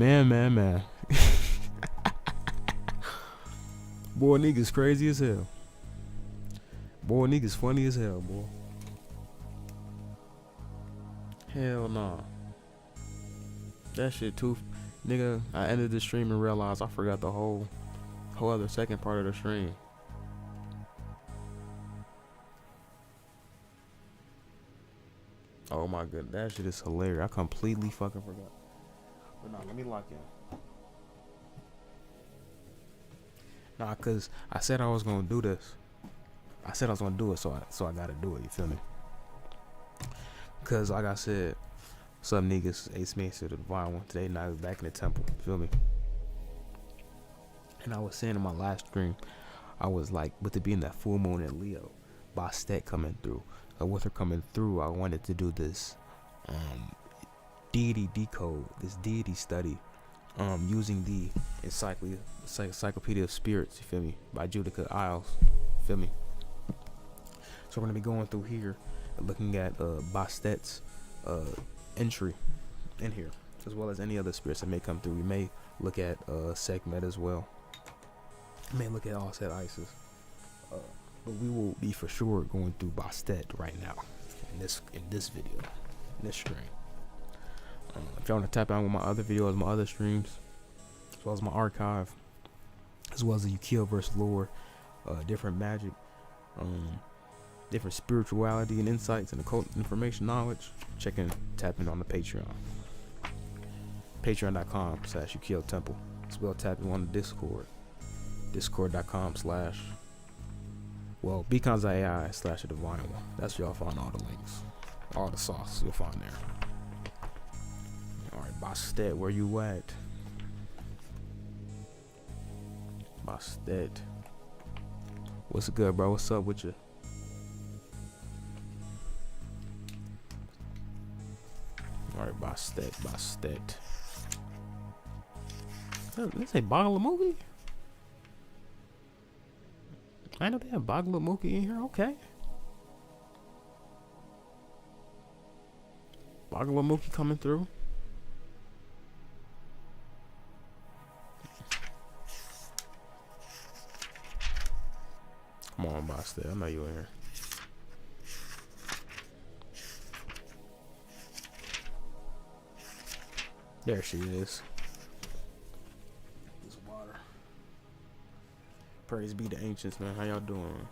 Man. Boy, niggas crazy as hell. Boy, niggas funny as hell, boy. Hell nah. That shit too. Nigga, I ended the stream and realized I forgot the whole other second part of the stream. Oh my god, that shit is hilarious. I completely fucking forgot. But nah, let me lock in. Nah, cause I said I was gonna do this. I said I was gonna do it, so I gotta do it. You feel me? Cause like I said, some niggas, Ace Mason to the Divine One. Today night I was back in the temple. You feel me? And I was saying in my last stream, I was like, with it being that full moon in Leo, Bastet coming through. With her coming through, I wanted to do this deity decode, this deity study, using the Encyclopedia of Spirits, you feel me, by Judica Isles, you feel me. So we're gonna be going through here, looking at Bastet's entry in here, as well as any other spirits that may come through. We may look at Sekhmet as well. We may look at Offset Isis. But we will be for sure going through Bastet right now in this video, in this stream. If y'all want to tap out with my other videos, my other streams, as well as my archive, as well as the UKIYO versus lore, different magic, different spirituality and insights and occult information knowledge, tap in on the Patreon. Patreon.com/UKIYO Temple. As well, tap in on the Discord. Discord.com/ beacons.ai/the Divine One. That's where y'all find all the links. All the sauce you'll find there. Alright, Bastet, where you at? Bastet. What's good, bro? What's up with you? Alright, Bastet. Let's say Bagala movie? I know they have Bagalamuki in here. Okay. Bagalamuki coming through. Come on, Bastet. I know you in here. There she is. Praise be the ancients, man. How y'all doing?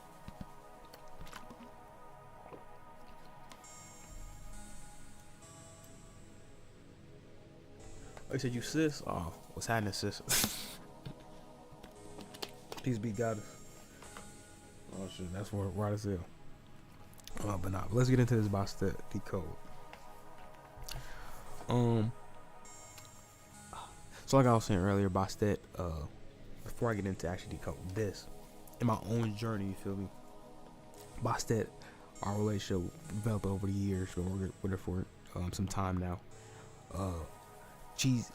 Oh, you said you sis? Oh, what's happening, sis? Peace be goddess. Oh shit, that's right as hell. But nah, let's get into this Bastet decode. So like I was saying earlier, Bastet, before I get into actually decode this, in my own journey, you feel me? Bastet, our relationship developed over the years. We're with her for some time now.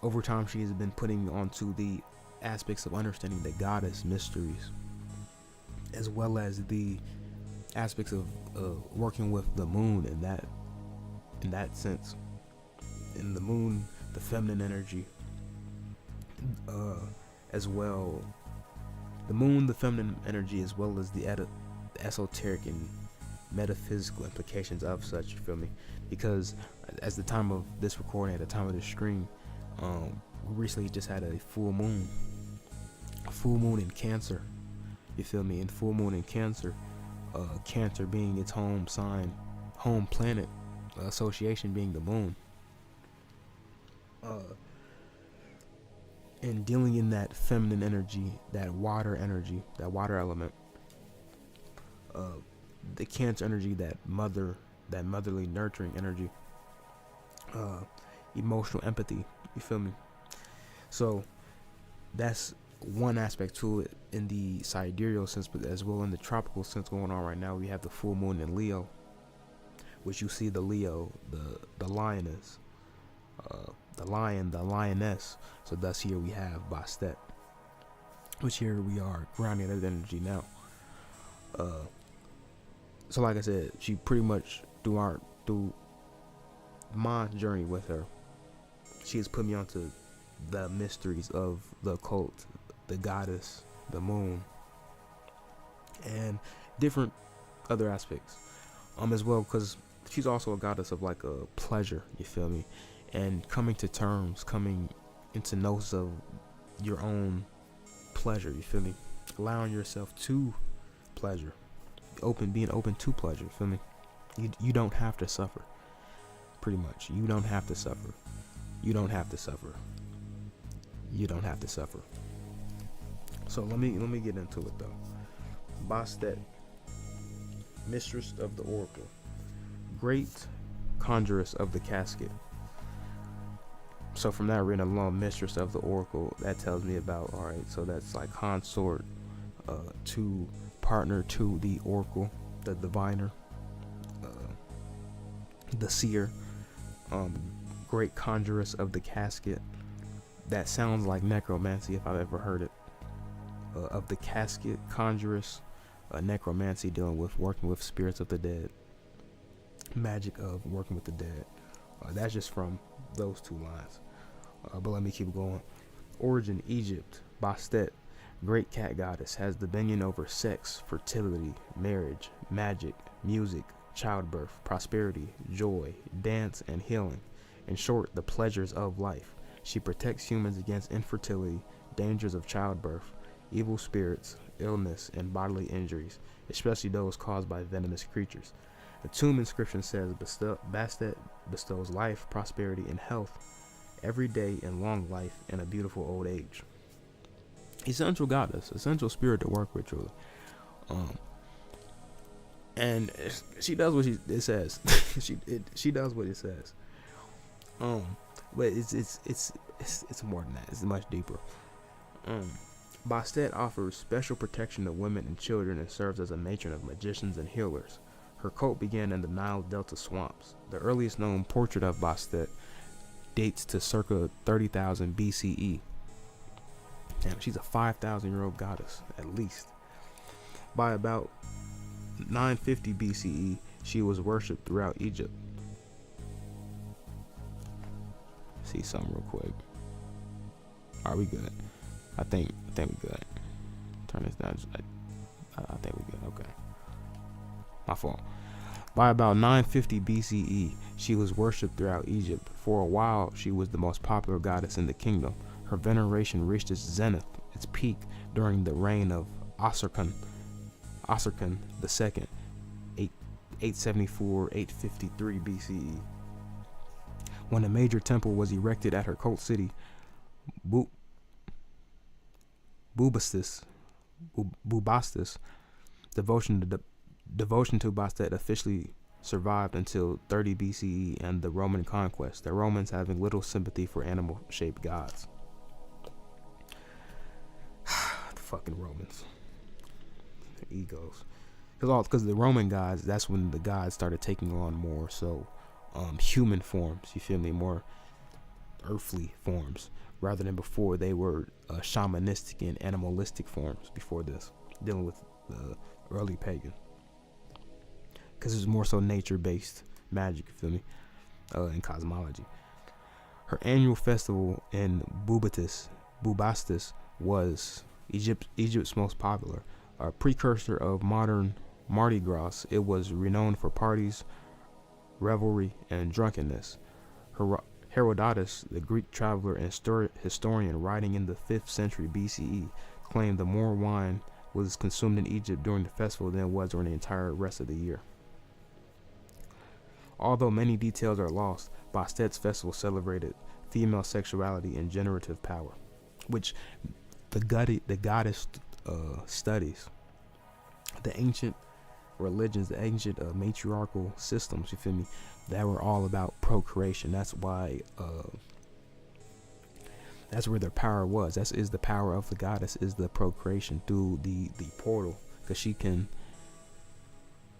Over time, she has been putting onto the aspects of understanding the goddess mysteries, as well as the aspects of working with the moon in that sense. In the moon, the feminine energy, as well. The moon, the feminine energy, as well as the esoteric and metaphysical implications of such, you feel me? Because as the time of this recording, at the time of this stream, we recently just had a full moon in Cancer, you feel me? And full moon in Cancer, Cancer being its home sign, home planet, association being the moon. And dealing in that feminine energy, that water element, the Cancer energy, that motherly nurturing energy, emotional empathy, you feel me? So that's one aspect to it in the sidereal sense, but as well in the tropical sense going on right now. We have the full moon in Leo, which you see the Leo, the lioness, the lion, the lioness. So thus here we have Bastet, which here we are grounding that energy now. So like I said, she pretty much through my journey with her, she has put me onto the mysteries of the occult, the goddess, the moon, and different other aspects as well, because she's also a goddess of like a pleasure, you feel me, and coming to terms, coming into gnosis of your own pleasure, you feel me, allowing yourself to pleasure, being open to pleasure, you feel me. You don't have to suffer, pretty much. You don't have to suffer. You don't have to suffer. You don't have to suffer. So let me get into it though. Bastet, mistress of the oracle, great conjuress of the casket. So from that written alone, mistress of the oracle, that tells me about, all right, so that's like consort, to partner to the oracle, the diviner, the seer, great conjuress of the casket. That sounds like necromancy if I've ever heard it. Of the casket, conjuress, necromancy, dealing with working with spirits of the dead, magic of working with the dead. That's just from those two lines. But let me keep going. Origin, Egypt, Bastet, great cat goddess, has dominion over sex, fertility, marriage, magic, music, childbirth, prosperity, joy, dance, and healing. In short, the pleasures of life. She protects humans against infertility, dangers of childbirth, evil spirits, illness, and bodily injuries, especially those caused by venomous creatures. The tomb inscription says Bastet bestows life, prosperity, and health every day, and long life and a beautiful old age. Essential goddess, essential spirit to work with, truly. And she does what it says. she does what it says. But it's more than that. It's much deeper. Bastet offers special protection to women and children and serves as a matron of magicians and healers. Her cult began in the Nile Delta swamps. The earliest known portrait of Bastet dates to circa 30,000 BCE. Damn, she's a 5,000-year-old goddess, at least. By about 950 BCE, she was worshipped throughout Egypt. See something real quick. Are we good? I think we good. Turn this down. I think we good. Okay. My fault. By about 950 BCE, she was worshipped throughout Egypt. For a while, she was the most popular goddess in the kingdom. Her veneration reached its zenith, its peak, during the reign of Osirkon II, 874-853 BCE. When a major temple was erected at her cult city, Bubastis, devotion to Bastet officially survived until 30 BCE and the Roman conquest, the Romans having little sympathy for animal-shaped gods. The fucking Romans. Their egos. Because the Roman gods, that's when the gods started taking on more so human forms, you feel me, more earthly forms, rather than before they were shamanistic and animalistic forms before this, dealing with the early pagan. Because it was more so nature-based magic, you feel me, and cosmology. Her annual festival in Bubastis was Egypt's most popular. A precursor of modern Mardi Gras, it was renowned for parties, revelry, and drunkenness. Herodotus, the Greek traveler and historian writing in the 5th century BCE, claimed that more wine was consumed in Egypt during the festival than it was during the entire rest of the year. Although many details are lost, Bastet's festival celebrated female sexuality and generative power, which the goddess studies. The ancient religions, the ancient matriarchal systems, you feel me, that were all about procreation. That's why that's where their power was. That is the power of the goddess, is the procreation through the portal, because she can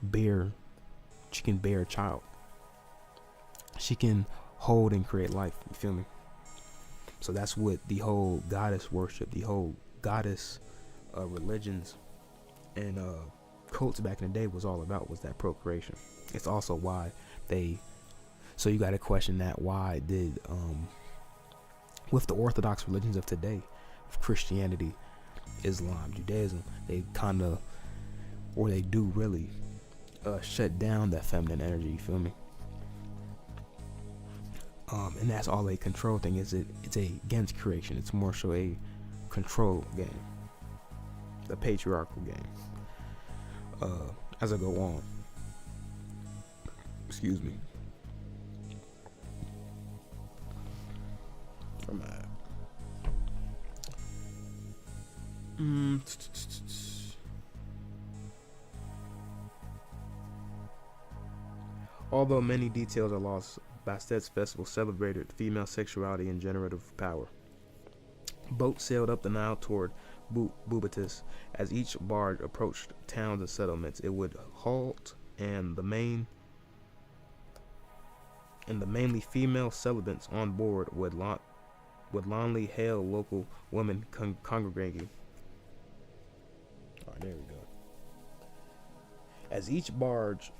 bear a child. She can hold and create life, you feel me? So that's what the whole goddess worship, the whole goddess religions and cults back in the day was all about, was that procreation. It's also why so you got to question that, why did with the orthodox religions of today, of Christianity, Islam, Judaism, they kind of, or they do really, shut down that feminine energy. You feel me? And that's all a control thing. It's a against creation. It's more so a control game, the patriarchal game. As I go on, excuse me. I'm at. Although many details are lost, Bastet's festival celebrated female sexuality and generative power. Boats sailed up the Nile toward Bubatis. As each barge approached towns and settlements, it would halt, and the mainly female celebrants on board would loudly hail local women congregating. All right, there we go. As each barge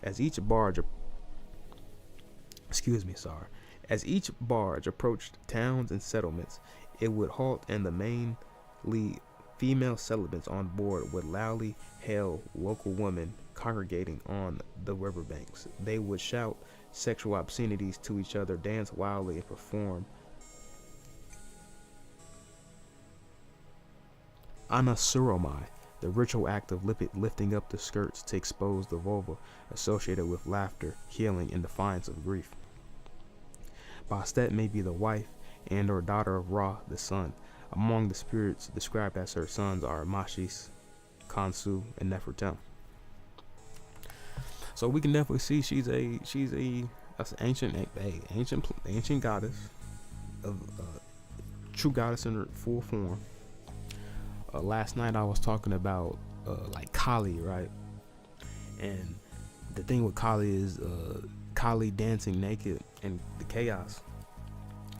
approached towns and settlements, it would halt, and the mainly female celebrants on board would loudly hail local women congregating on the riverbanks. They would shout sexual obscenities to each other, dance wildly, and perform anasuromai, the ritual act of lifting up the skirts to expose the vulva, associated with laughter, healing, and defiance of grief. Bastet may be the wife and or daughter of Ra, the sun. Among the spirits described as her sons are Mashis, Kansu, and Nefertem. So we can definitely see she's an ancient goddess, of true goddess in her full form. Last night I was talking about like Kali, right? And the thing with Kali is Kali dancing naked in the chaos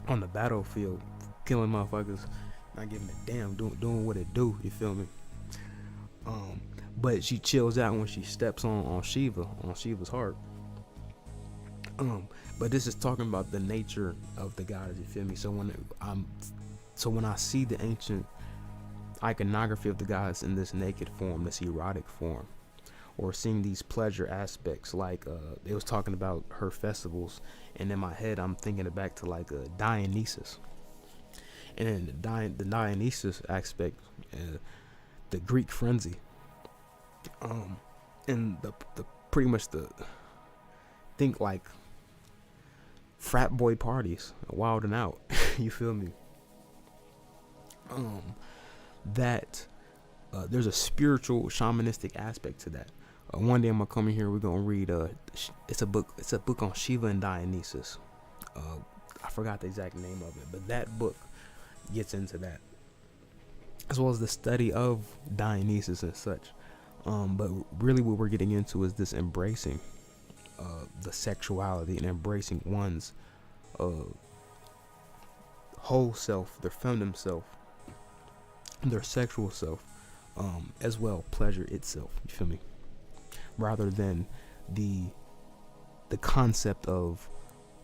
on the battlefield, killing motherfuckers, not giving a damn, doing what it do. You feel me? But she chills out when she steps on Shiva's heart. But this is talking about the nature of the goddess. You feel me? So when I see the ancient iconography of the goddess in this naked form, this erotic form, or seeing these pleasure aspects, like it was talking about her festivals, and in my head I'm thinking back to like Dionysus, and then the Dionysus aspect, the Greek frenzy, and the pretty much the think like frat boy parties, wild and out. You feel me? That there's a spiritual shamanistic aspect to that. One day I'm gonna come in here, we're gonna read it's a book on Shiva and Dionysus. I forgot the exact name of it, but that book gets into that, as well as the study of Dionysus and such. But really what we're getting into is this embracing the sexuality and embracing one's whole self, their feminine self, their sexual self, as well, pleasure itself. You feel me? Rather than the concept of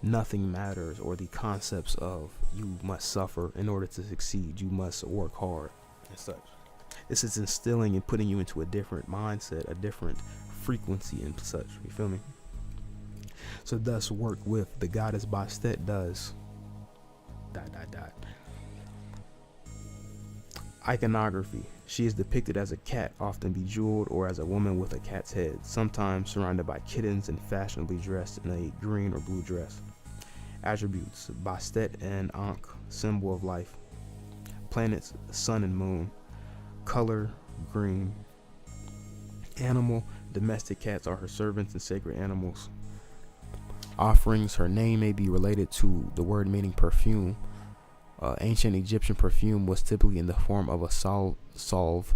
nothing matters, or the concepts of you must suffer in order to succeed, you must work hard and such. This is instilling and putting you into a different mindset, a different frequency and such. You feel me? So thus work with the goddess Bastet does ... Iconography. She is depicted as a cat, often bejeweled, or as a woman with a cat's head, sometimes surrounded by kittens and fashionably dressed in a green or blue dress. Attributes: Bastet and Ankh, symbol of life. Planets: sun and moon. Color: green. Animal: domestic cats are her servants and sacred animals. Offerings: her name may be related to the word meaning perfume. Ancient Egyptian perfume was typically in the form of a salve.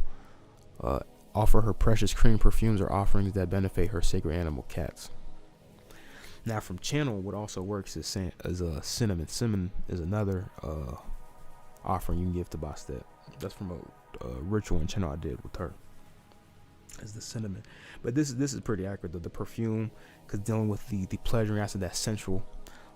Offer her precious cream perfumes or offerings that benefit her sacred animal, cats. Now from channel, what also works is a cinnamon. Cinnamon is another offering you can give to Bastet. That's from a ritual and channel I did with her. As the cinnamon, but this is pretty accurate though. The perfume, because dealing with the pleasure aspect, that sensual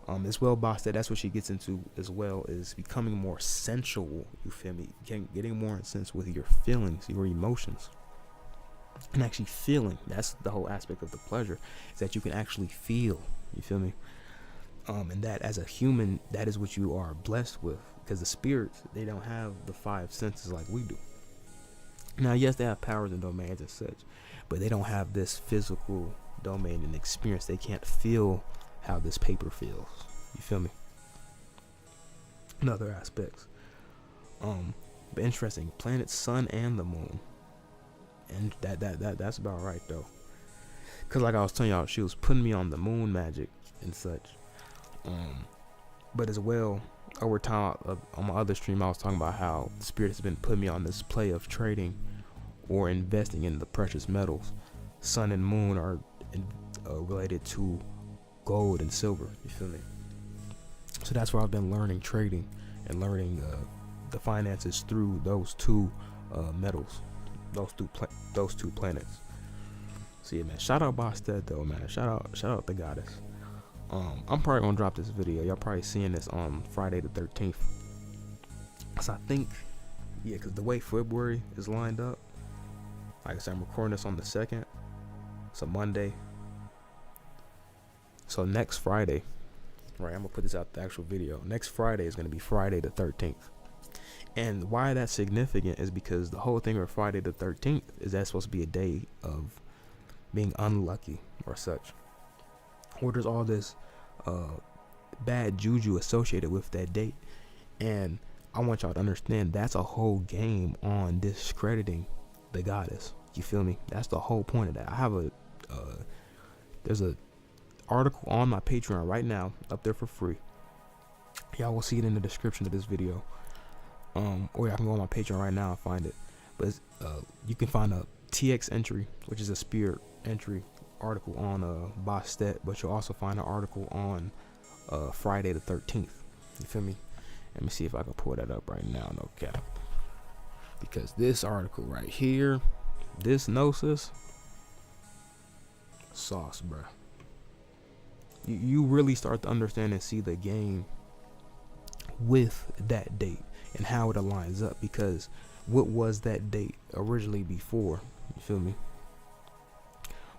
As well, Bastet, that's what she gets into as well, is becoming more sensual. You feel me? Getting more in sense with your feelings, your emotions, and actually feeling. That's the whole aspect of the pleasure, is that you can actually feel. You feel me? And that as a human, that is what you are blessed with, because the spirits, they don't have the five senses like we do. Now, yes, they have powers and domains and such, but they don't have this physical domain and experience. They can't feel how this paper feels. You feel me? In other aspects. But interesting, planet, sun, and the moon. And that's about right though. Cause like I was telling y'all, she was putting me on the moon magic and such. But as well, over time on my other stream, I was talking about how the spirit has been putting me on this play of trading or investing in the precious metals. Sun and moon are related to gold and silver. You feel me? So that's where I've been learning trading and learning the finances through those two metals, those two planets. So yeah, man. Shout out Bastet though, man. Shout out the goddess. I'm probably gonna drop this video. Y'all probably seeing this on Friday the 13th. So I think, yeah, because the way February is lined up, like I said, I'm recording this on the 2nd. It's a Monday. So next Friday, right, I'm gonna put this out, the actual video. Next Friday is gonna be Friday the 13th. And why that's significant is because the whole thing of Friday the 13th is that's supposed to be a day of being unlucky or such. Or there's all this bad juju associated with that date. And I want y'all to understand that's a whole game on discrediting the goddess. You feel me? That's the whole point of that. I have there's a article on my Patreon right now up there for free. Y'all will see it in the description of this video. Or y'all can go on my Patreon right now and find it. But you can find a TX entry, which is a spirit entry article on Bastet, but you'll also find an article on Friday the 13th. You feel me? Let me see if I can pull that up right now. No cap. Because this article right here, this gnosis, sauce, bruh. You really start to understand and see the game with that date and how it aligns up, because what was that date originally before? You feel me?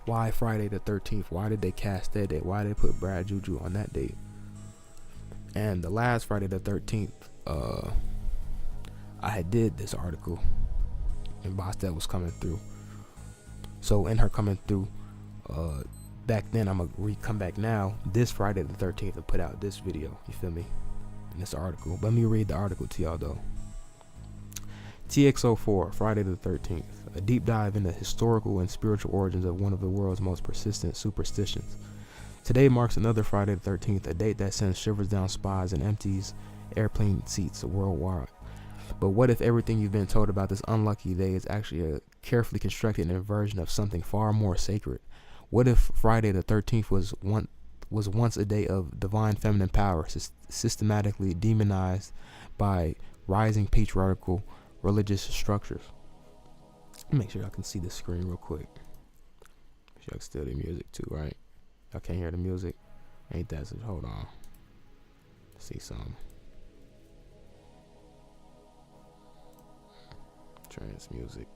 Why Friday the 13th? Why did they cast that date? Why did they put Brad Juju on that date? And the last Friday the 13th, I had did this article and Bastet was coming through. So in her coming through, back then, I'm gonna come back now this Friday the 13th and put out this video. You feel me? In this article. Let me read the article to y'all though. TX04, Friday the 13th. A deep dive into historical and spiritual origins of one of the world's most persistent superstitions. Today marks another Friday the 13th, a date that sends shivers down spines and empties airplane seats worldwide. But what if everything you've been told about this unlucky day is actually a carefully constructed inversion of something far more sacred? What if Friday the 13th was once a day of divine feminine power, systematically demonized by rising patriarchal religious structures? Make sure y'all can see the screen real quick. Make sure y'all can still the music too, right? Y'all can't hear the music? Ain't that so? Hold on. Let's see something. Trans music.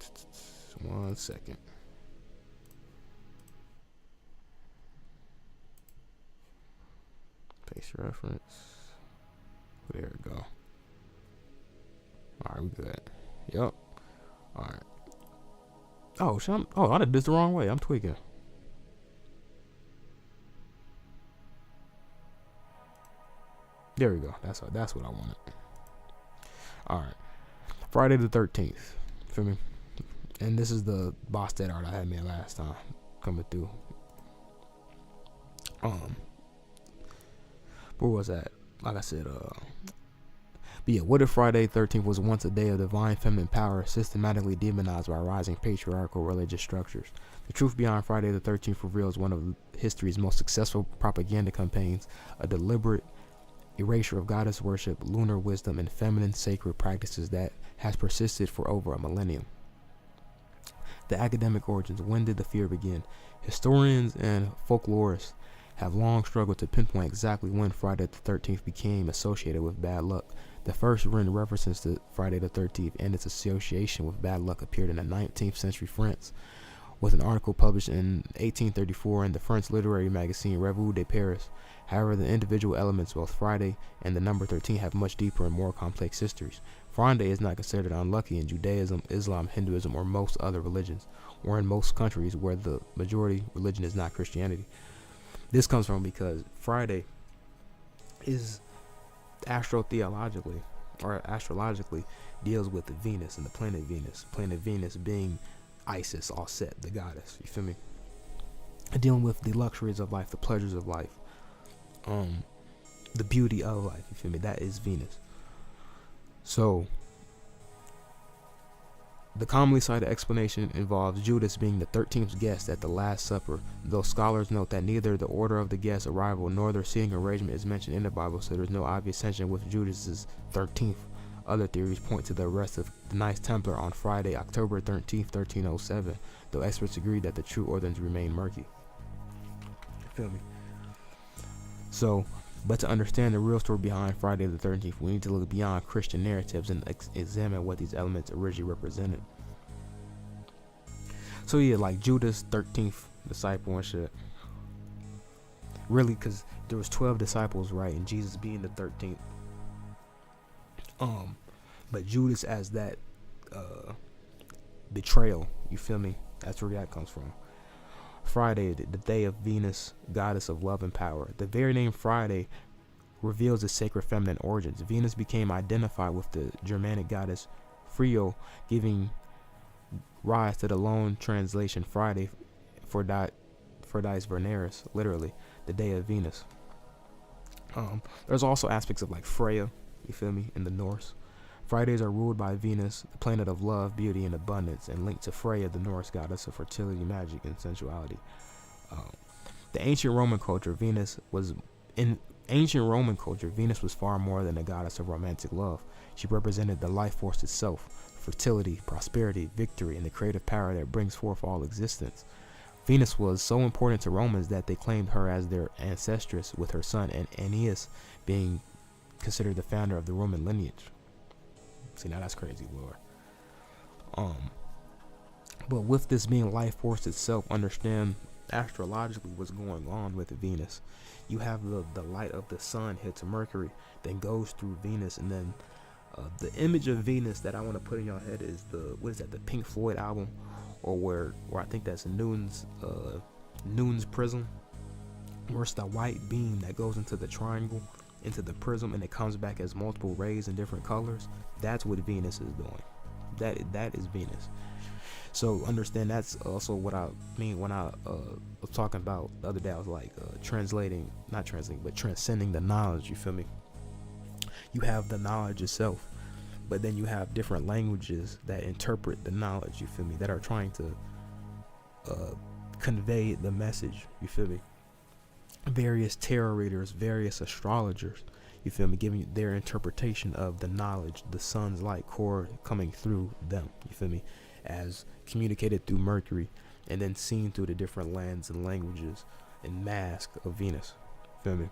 1 second. Paste reference. There we go. Alright, we good. Yep. Alright. Oh, I did this the wrong way. I'm tweaking. There we go. That's what I wanted. Alright. Friday the 13th. Feel me? And this is the Bastet art I had made last time coming through. Where was that? Like I said, but yeah, what if Friday 13th was once a day of divine feminine power systematically demonized by rising patriarchal religious structures? The truth behind Friday the 13th reveals one of history's most successful propaganda campaigns, a deliberate erasure of goddess worship, lunar wisdom, and feminine sacred practices that has persisted for over a millennium. The academic origins. When did the fear begin? Historians and folklorists have long struggled to pinpoint exactly when Friday the 13th became associated with bad luck. The first written references to Friday the 13th and its association with bad luck appeared in the 19th century France, with an article published in 1834 in the French literary magazine Revue de Paris. However, the individual elements, both Friday and the number 13, have much deeper and more complex histories. Friday is not considered unlucky in Judaism, Islam, Hinduism, or most other religions, or in most countries where the majority religion is not Christianity. This comes from because Friday is astrologically deals with the Venus and the planet Venus. Planet Venus being Isis, all set, the goddess. You feel me? Dealing with the luxuries of life, the pleasures of life, the beauty of life. You feel me? That is Venus. So the commonly cited explanation involves Judas being the 13th guest at the Last Supper, though scholars note that neither the order of the guest's arrival nor their seating arrangement is mentioned in the Bible, so there's no obvious tension with Judas's 13th. Other theories point to the arrest of the Knights Templar on Friday, October 13th, 1307, though experts agree that the true origins remain murky. Feel me? So, but to understand the real story behind Friday the 13th, we need to look beyond Christian narratives and examine what these elements originally represented. So yeah, like Judas, 13th disciple and shit. Really, because there was 12 disciples, right? And Jesus being the 13th. But Judas as that betrayal, you feel me? That's where that comes from. Friday, the day of Venus, goddess of love and power. The very name Friday reveals its sacred feminine origins. Venus became identified with the Germanic goddess Frio, giving rise to the loan translation Friday for Dies Veneris, literally the day of Venus. There's also aspects of like Freya, you feel me, in the Norse. Fridays are ruled by Venus, the planet of love, beauty, and abundance, and linked to Freya, the Norse goddess of fertility, magic, and sensuality. The ancient Roman culture, Venus was far more than a goddess of romantic love. She represented the life force itself, fertility, prosperity, victory, and the creative power that brings forth all existence. Venus was so important to Romans that they claimed her as their ancestress, with her son Aeneas being considered the founder of the Roman lineage. See, now that's crazy, Lord. But with this being life force itself, understand astrologically what's going on with Venus. You have the light of the sun hits Mercury, then goes through Venus, and then the image of Venus that I want to put in your head is the Pink Floyd album, or where I think that's Noon's prism, where it's the white beam that goes into the triangle, into the prism, and it comes back as multiple rays in different colors. That's what Venus is doing. That is Venus. So understand that's also what I mean when I was talking about the other day. I was like transcending the knowledge. You feel me? You have the knowledge itself, but then you have different languages that interpret the knowledge. You feel me? That are trying to convey the message. You feel me? Various tarot readers, various astrologers, you feel me, giving you their interpretation of the knowledge, the sun's light core coming through them, you feel me, as communicated through Mercury and then seen through the different lands and languages and mask of Venus, feel me.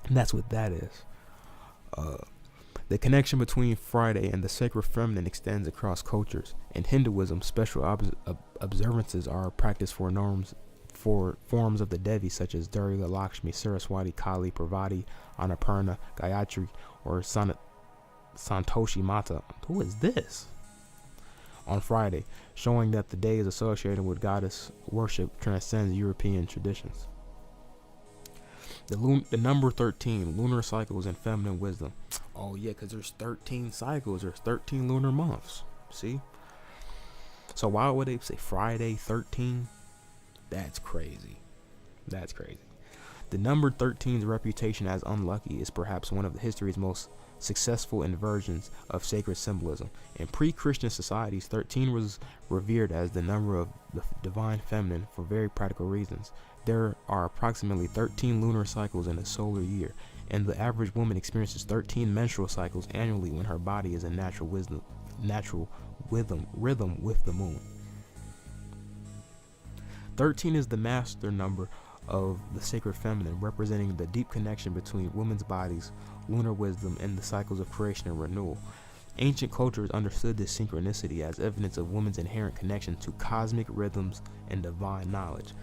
And that's what that is. The connection between Friday and the sacred feminine extends across cultures. In Hinduism, special observances are practiced for forms of the Devi, such as Durga, Lakshmi, Saraswati, Kali, Parvati, Annapurna, Gayatri, or Santoshi Mata. Who is this? On Friday, showing that the day is associated with goddess worship transcends European traditions. The number 13, lunar cycles and feminine wisdom. Oh yeah, because there's 13 cycles, there's 13 lunar months. See? So why would they say Friday 13? That's crazy. That's crazy. The number 13's reputation as unlucky is perhaps one of the history's most successful inversions of sacred symbolism. In pre-Christian societies, 13 was revered as the number of the divine feminine for very practical reasons. There are approximately 13 lunar cycles in a solar year, and the average woman experiences 13 menstrual cycles annually when her body is in natural rhythm with the moon. 13 is the master number of the sacred feminine, representing the deep connection between women's bodies, lunar wisdom, and the cycles of creation and renewal. Ancient cultures understood this synchronicity as evidence of women's inherent connection to cosmic rhythms and divine knowledge.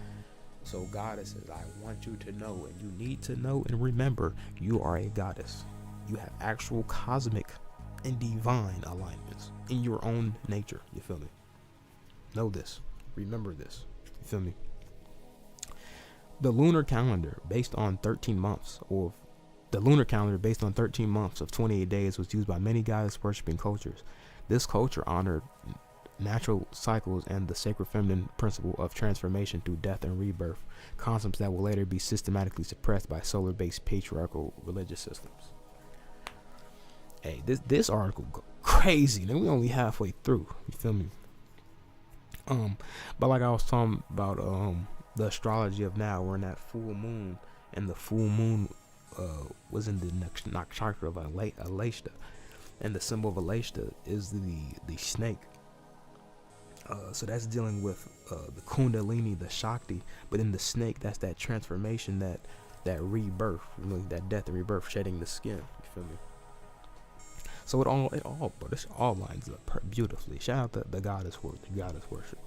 So goddesses, I want you to know, and you need to know and remember, you are a goddess. You have actual cosmic and divine alignments in your own nature. You feel me? Know this. Remember this. You feel me? The lunar calendar based on 13 months of 28 days was used by many goddess worshipping cultures. This culture honored natural cycles and the sacred feminine principle of transformation through death and rebirth, concepts that will later be systematically suppressed by solar-based patriarchal religious systems. Hey, this article go crazy. Then we only halfway through. You feel me? But like I was talking about, the astrology of now, we're in that full moon, and the full moon was in the nakshatra of Alashta, and the symbol of Alashta is the snake. So that's dealing with the Kundalini, the Shakti, but in the snake, that's that transformation, that rebirth, that death and rebirth, shedding the skin. You feel me? So it all lines up beautifully. Shout out to the goddess worship.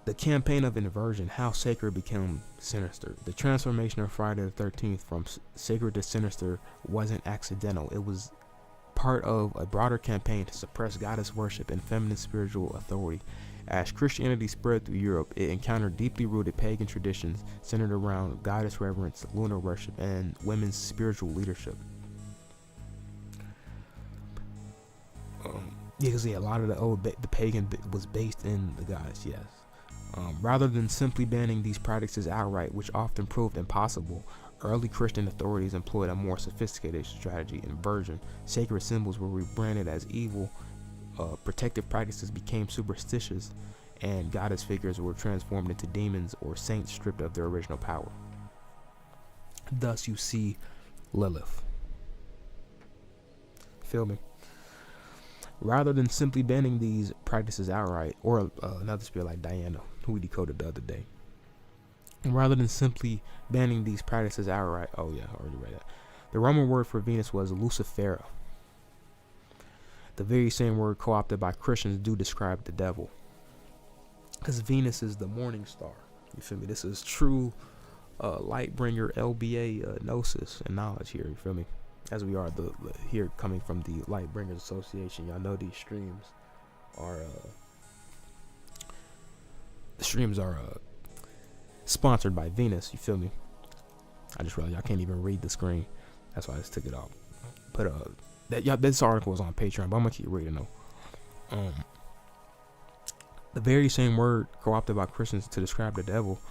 The campaign of inversion, how sacred became sinister. The transformation of Friday the 13th from sacred to sinister wasn't accidental. It was part of a broader campaign to suppress goddess worship and feminine spiritual authority. As Christianity spread through Europe, it encountered deeply rooted pagan traditions centered around goddess reverence, lunar worship, and women's spiritual leadership. Because a lot of the pagan was based in the goddess, yes. Rather than simply banning these practices outright, which often proved impossible, early Christian authorities employed a more sophisticated strategy. Inversion. Sacred symbols were rebranded as evil, protective practices became superstitious, and goddess figures were transformed into demons or saints stripped of their original power. Thus you see Lilith. Feel me? Rather than simply banning these practices outright, or another spirit like Diana, who we decoded the other day. Rather than simply banning these practices outright, I already read that. The Roman word for Venus was Lucifera. The very same word co-opted by Christians do describe the devil. Because Venus is the morning star. You feel me? This is true light bringer LBA gnosis and knowledge here. You feel me? As we are here coming from the Light Bringers Association. Y'all know these streams are sponsored by Venus. You feel me? I just realized I can't even read the screen. That's why I just took it off. But this article was on Patreon, but I'm gonna keep reading though. The very same word co-opted by Christians to describe the devil.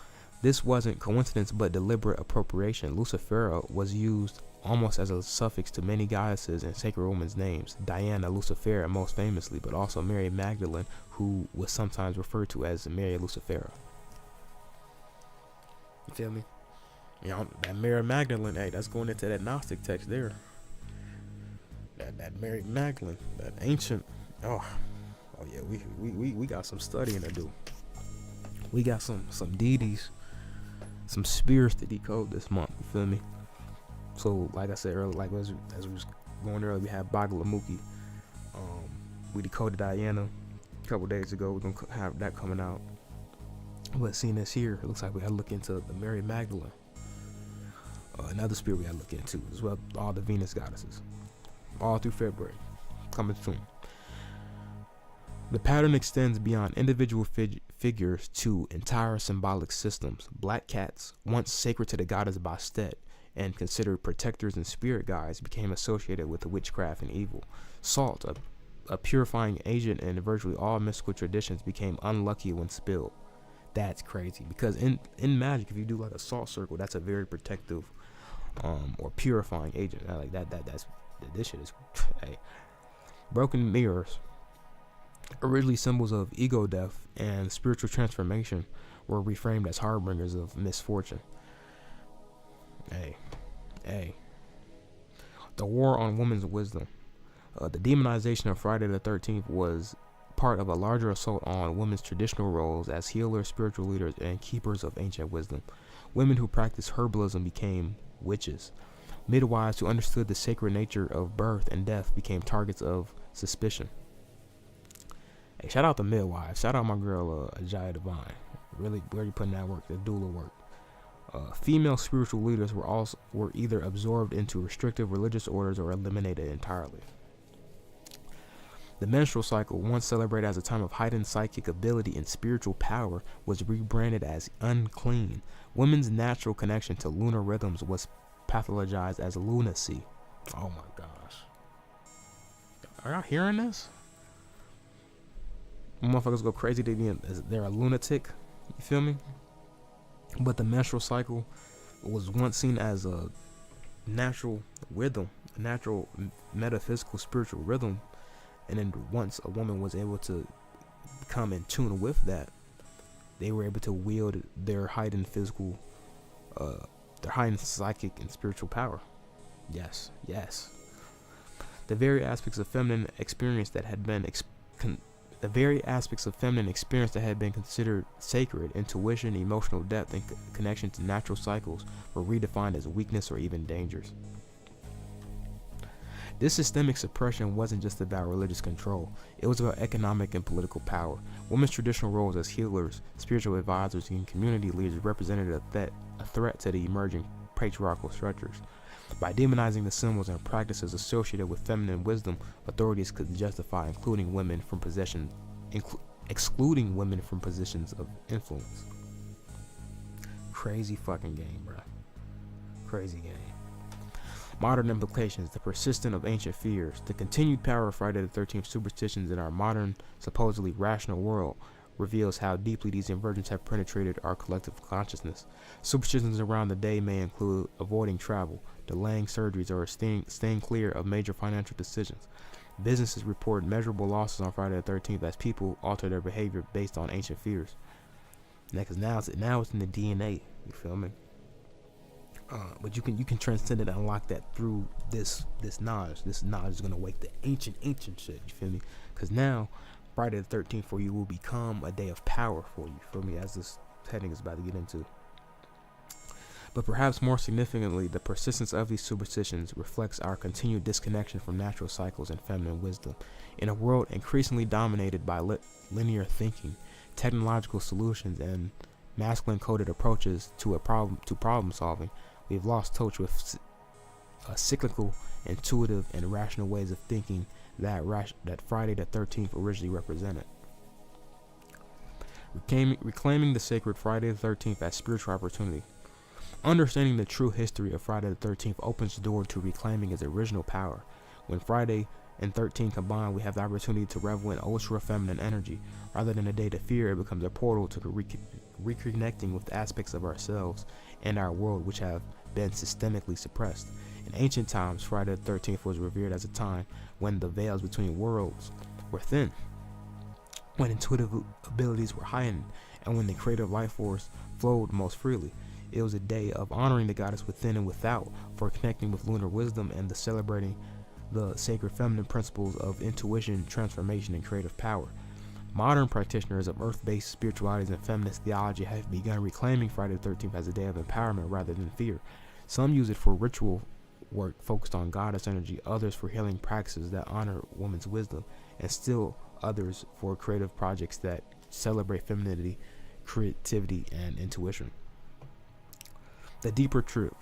This wasn't coincidence, but deliberate appropriation. Lucifera was used almost as a suffix to many goddesses and sacred women's names. Diana, Lucifera, most famously, but also Mary Magdalene, who was sometimes referred to as Mary Lucifera. You feel me? You know, that Mary Magdalene, hey, that's going into that Gnostic text there. That Mary Magdalene, that ancient, oh yeah, we got some studying to do. We got some deities, some spirits to decode this month. You feel me? So, like I said earlier, like as we was going earlier, we had Bagalamukhi. We decoded Diana a couple days ago. We're gonna have that coming out. But seeing this here, it looks like we gotta look into the Mary Magdalene. Another spirit we gotta look into as well. All the Venus goddesses, all through February, coming soon. The pattern extends beyond individual figures to entire symbolic systems. Black cats, once sacred to the goddess Bastet and considered protectors and spirit guides, became associated with witchcraft and evil. Salt, a purifying agent in virtually all mystical traditions, became unlucky when spilled. That's crazy, because in magic, if you do like a salt circle, that's a very protective or purifying agent. Like that's this shit is hey. Broken mirrors, originally symbols of ego death and spiritual transformation, were reframed as harbingers of misfortune. Hey. The war on women's wisdom. The demonization of Friday the 13th was part of a larger assault on women's traditional roles as healers, spiritual leaders, and keepers of ancient wisdom. Women who practiced herbalism became witches. Midwives who understood the sacred nature of birth and death became targets of suspicion. Hey, shout out to midwives. Shout out my girl Ajaya Divine. Really putting that work, the doula work. Female spiritual leaders were either absorbed into restrictive religious orders or eliminated entirely. The menstrual cycle, once celebrated as a time of heightened psychic ability and spiritual power, was rebranded as unclean. Women's natural connection to lunar rhythms was pathologized as lunacy. Oh my gosh. Are y'all hearing this? Motherfuckers go crazy. They're a lunatic. You feel me? But the menstrual cycle was once seen as a natural rhythm, a natural metaphysical spiritual rhythm. And then once a woman was able to come in tune with that, they were able to wield their heightened physical, their heightened psychic and spiritual power. Yes. The very aspects of feminine experience that had been considered sacred, intuition, emotional depth, and connection to natural cycles, were redefined as weakness or even dangers. This systemic suppression wasn't just about religious control, it was about economic and political power. Women's traditional roles as healers, spiritual advisors, and community leaders represented a threat to the emerging patriarchal structures. By demonizing the symbols and practices associated with feminine wisdom, authorities could justify excluding women from positions of influence. Crazy fucking game, bruh. Crazy game. Modern implications, the persistence of ancient fears, the continued power of Friday the 13th superstitions in our modern, supposedly rational world reveals how deeply these inversions have penetrated our collective consciousness. Superstitions around the day may include avoiding travel, delaying surgeries, or staying clear of major financial decisions. Businesses report measurable losses on Friday the 13th as people alter their behavior based on ancient fears. Because now it's in the DNA. You feel me? But you can transcend it and unlock that through this knowledge. This knowledge is gonna wake the ancient shit. You feel me? Because now Friday the 13th for you will become a day of power for you. Feel me? As this heading is about to get into. But perhaps more significantly, the persistence of these superstitions reflects our continued disconnection from natural cycles and feminine wisdom. In a world increasingly dominated by linear thinking, technological solutions, and masculine-coded approaches to problem solving, we've lost touch with cyclical, intuitive, and rational ways of thinking that Friday the 13th originally represented. Reclaiming the sacred Friday the 13th as spiritual opportunity. Understanding the true history of Friday the 13th opens the door to reclaiming its original power. When Friday and 13 combine, we have the opportunity to revel in ultra feminine energy. Rather than a day to fear, it becomes a portal to reconnecting with aspects of ourselves and our world which have been systemically suppressed. In ancient times, Friday the 13th was revered as a time when the veils between worlds were thin, when intuitive abilities were heightened, and when the creative life force flowed most freely. It was a day of honoring the goddess within and without, for connecting with lunar wisdom and celebrating the sacred feminine principles of intuition, transformation, and creative power. Modern practitioners of earth-based spiritualities and feminist theology have begun reclaiming Friday the 13th as a day of empowerment rather than fear. Some use it for ritual work focused on goddess energy, others for healing practices that honor women's wisdom, and still others for creative projects that celebrate femininity, creativity, and intuition. The deeper truth,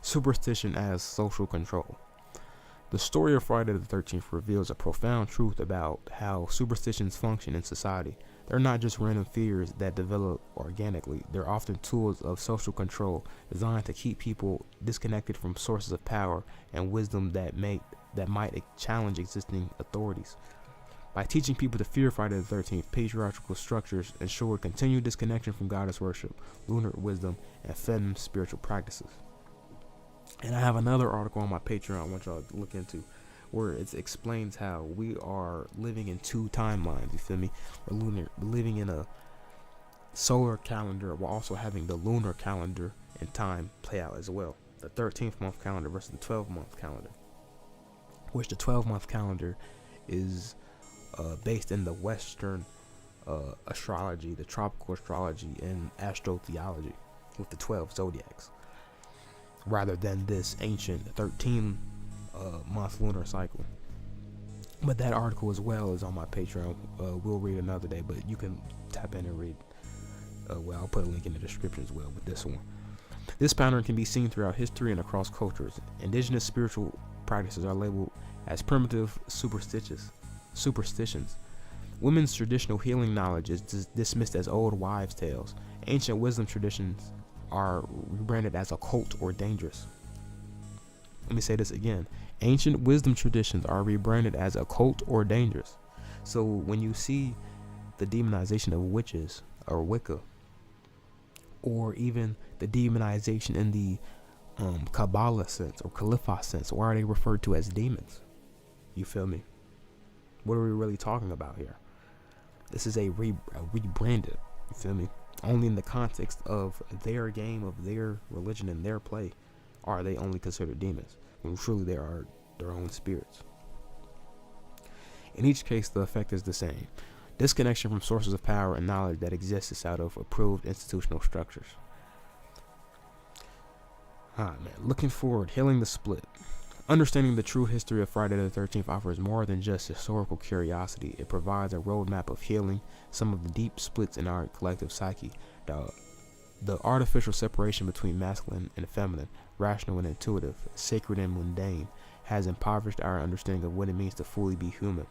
superstition as social control. The story of Friday the 13th reveals a profound truth about how superstitions function in society. They're not just random fears that develop organically. They're often tools of social control designed to keep people disconnected from sources of power and wisdom that might challenge existing authorities. By teaching people to fear Friday the 13th, patriarchal structures ensure continued disconnection from goddess worship, lunar wisdom, and feminine spiritual practices. And I have another article on my Patreon I want y'all to look into, where it explains how we are living in two timelines. You feel me? We're living in a solar calendar while also having the lunar calendar and time play out as well. The 13th month calendar versus the 12-month calendar, which the 12-month calendar is based in the Western astrology, the tropical astrology, and astrotheology with the 12 zodiacs, rather than this ancient 13 month lunar cycle. But that article as well is on my Patreon. We'll read another day, but you can tap in and read. Well, I'll put a link in the description as well with this one. This pattern can be seen throughout history and across cultures. Indigenous spiritual practices are labeled as primitive superstitions. Women's traditional healing knowledge is dismissed as old wives' tales. Ancient wisdom traditions are rebranded as occult or dangerous. Let me say this again. Ancient wisdom traditions are rebranded as occult or dangerous. So when you see the demonization of witches or Wicca, or even the demonization in the Kabbalah sense or Khalifa sense, why are they referred to as demons? You feel me? What are we really talking about here? This is a rebranded, you feel me? Only in the context of their game, of their religion and their play, are they only considered demons, when truly they are their own spirits. In each case, the effect is the same. Disconnection from sources of power and knowledge that exists out of approved institutional structures. Looking forward, healing the split. Understanding the true history of Friday the 13th offers more than just historical curiosity. It provides a roadmap of healing some of the deep splits in our collective psyche. The artificial separation between masculine and feminine, rational and intuitive, sacred and mundane, has impoverished our understanding of what it means to fully be human.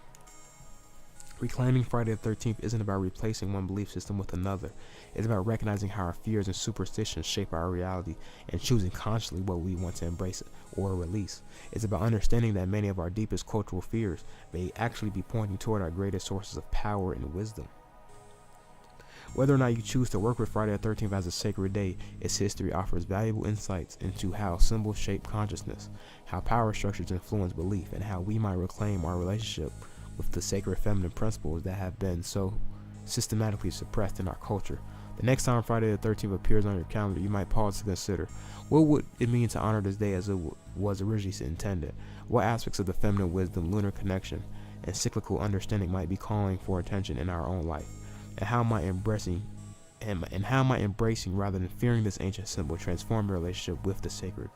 Reclaiming Friday the 13th isn't about replacing one belief system with another. It's about recognizing how our fears and superstitions shape our reality and choosing consciously what we want to embrace or release. It's about understanding that many of our deepest cultural fears may actually be pointing toward our greatest sources of power and wisdom. Whether or not you choose to work with Friday the 13th as a sacred day, its history offers valuable insights into how symbols shape consciousness, how power structures influence belief, and how we might reclaim our relationship with the sacred feminine principles that have been so systematically suppressed in our culture. The next time Friday the 13th appears on your calendar, you might pause to consider, what would it mean to honor this day as it was originally intended? What aspects of the feminine wisdom, lunar connection, and cyclical understanding might be calling for attention in our own life? And how might embracing rather than fearing this ancient symbol transform your relationship with the sacred?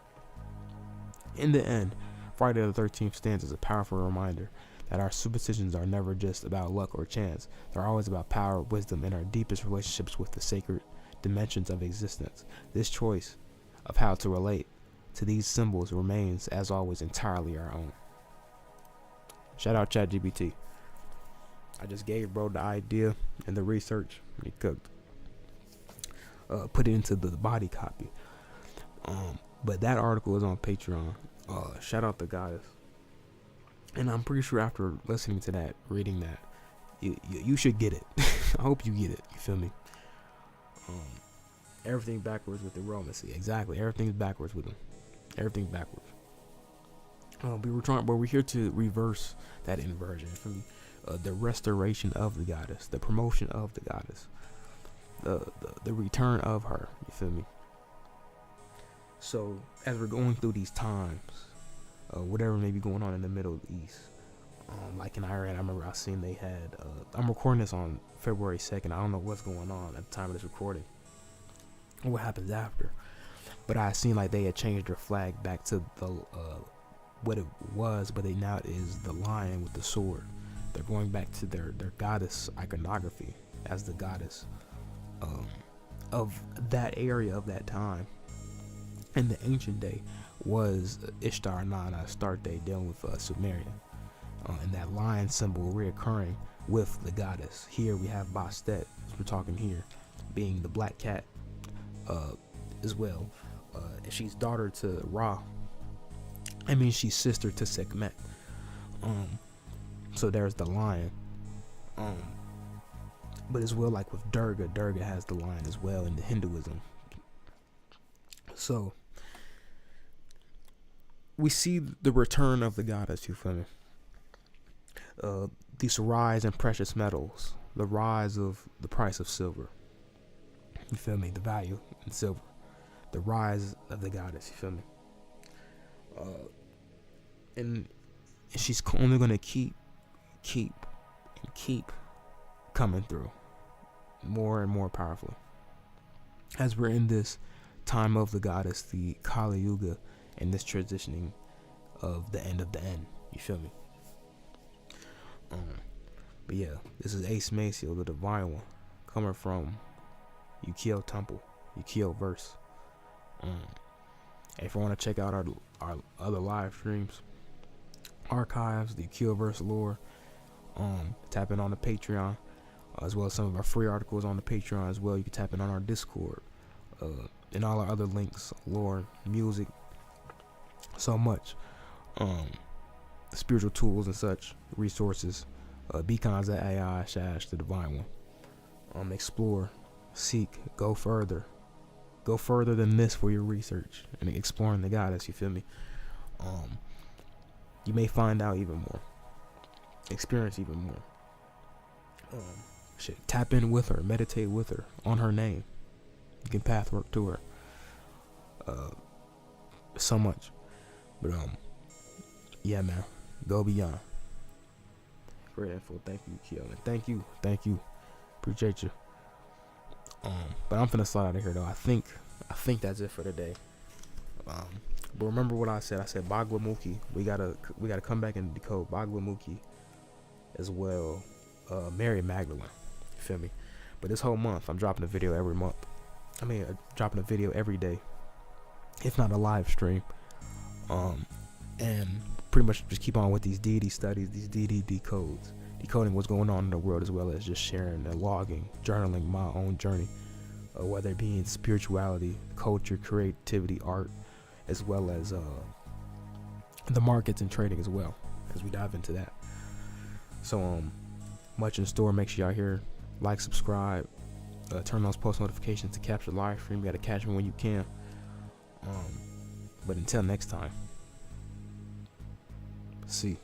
In the end, Friday the 13th stands as a powerful reminder that our superstitions are never just about luck or chance. They're always about power, wisdom, and our deepest relationships with the sacred dimensions of existence. This choice of how to relate to these symbols remains, as always, entirely our own. Shout out ChatGPT. I just gave bro the idea and the research. He cooked. Put it into the body copy. But that article is on Patreon. Shout out the goddess. And I'm pretty sure after listening to that, reading that, you should get it. I hope you get it. You feel me? Everything backwards with the Romans. Exactly. Everything's backwards with them. Everything's backwards. We're here to reverse that inversion. From the restoration of the goddess, the promotion of the goddess, the return of her. You feel me? So as we're going through these times, whatever may be going on in the Middle East, like in Iran, I remember I seen they had. I'm recording this on February 2nd. I don't know what's going on at the time of this recording, or what happens after. But I seen like they had changed their flag back to the what it was, but now it is the lion with the sword. They're going back to their goddess iconography as the goddess of that area of that time. In the ancient day was Ishtar Nana, Astarte, dealing with Sumeria, and that lion symbol reoccurring with the goddess. Here we have Bastet, as we're talking here, being the black cat as well. And she's daughter to Ra. I mean, she's sister to Sekhmet. So there's the lion. But as well, like with Durga has the lion as well in the Hinduism. So we see the return of the goddess, you feel me? These rise in precious metals, the rise of the price of silver. You feel me? The value in silver. The rise of the goddess, you feel me? And she's only going to keep and keep coming through more and more powerfully. As we're in this time of the goddess, the Kali Yuga, and this transitioning of the end, you feel me? But yeah, this is Ace Maceo, the Divine One, coming from UKIYO Temple, UKIYO Verse. And if you want to check out our other live streams, archives, the UKIYO Verse lore, tap in on the Patreon, as well as some of our free articles on the Patreon as well. You can tap in on our Discord, and all our other links, lore, music, so much, spiritual tools and such, resources, beacons at AI / the Divine One. Explore, seek, go further than this for your research and exploring the goddess, you feel me? You may find out even more, experience even more. Tap in with her, meditate with her on her name. You can pathwork to her. So much. But yeah, man, go beyond. Grateful. Thank you, Kyo, and thank you. Appreciate you. But I'm finna slide out of here though. I think that's it for today. But remember what I said. I said Bagwamuki. We gotta come back and decode Bagwamuki as well. Mary Magdalene. You feel me? But this whole month, I'm dropping a video every month. Dropping a video every day, if not a live stream. And pretty much just keep on with these deity studies, these deity decodes, decoding what's going on in the world, as well as just sharing and logging, journaling my own journey, whether it be in spirituality, culture, creativity, art, as well as the markets and trading as well, as we dive into that. So much in store. Make sure y'all here, like, subscribe, turn those post notifications to capture live stream. You gotta catch me when you can. But until next time, see.